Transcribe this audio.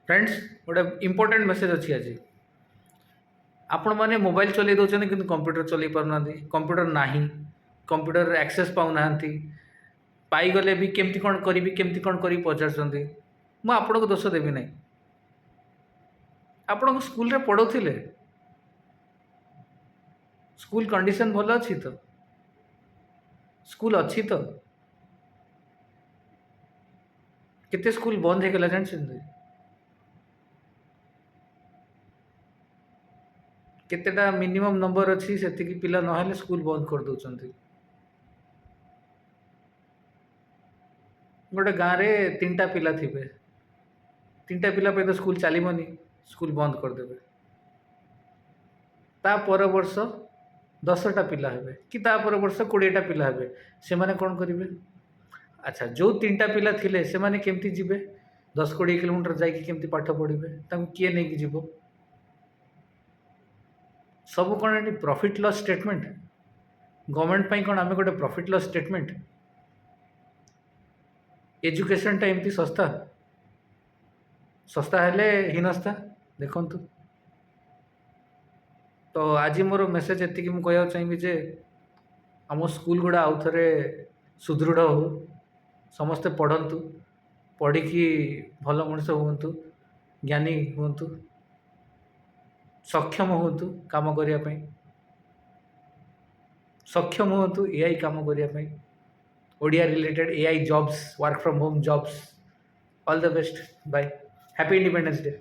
Friends गोटे important message अच्छी आज आपण मैंने मोबाइल चल दौरान कि कंप्यूटर चल पारना कंप्यूटर ना कंप्यूटर एक्सेस पाऊना पाईगले भी केमती कौन करी केमती कौन करी पचार मुझे दोष देवी ना आपण स्कूल रे पढ़ाऊले स्कूल कंडीशन भल अच्छी तो स्कूल अच्छी तो केते स्कूल बंद हो गला जानते केतेटा मिनिमम नंबर अच्छी से पिला ना स्कूल बंद कर दौरान गोटे गाँव में 3टा पिला थे 3टा पिला तो स्कूल चलनी स्कूल बंद करदे ता पर वर्ष 10टा पिला हे कि ता पर वर्ष 20टा पिला हे से माने कौन करेंगे। अच्छा जो 3टा पिला थिले से माने केमती जीवे 10-20 किलोमीटर जाकि केमती पाठ पढ़े किए नहीं कि जीव सब कौन प्रॉफिट लॉस स्टेटमेंट गवर्नमेंट पाई कौन आम गोटे प्रॉफिट लॉस स्टेटमेंट एजुकेशन टा एमती सस्ता सस्ता हेले हीनस्ता देखु तो आज मोर मेसेज एति मुझे कहना चाहिए जे आम स्कूल गुड़ा आउ थे सुदृढ़ हो समस्ते पढ़तु पढ़ी भल मनुष्य हूँ ज्ञानी हूँ सक्षम हूँ काम करने सक्षम हूँ एआई काम करने Odia related AI jobs work from home jobs all the best bye happy independence day.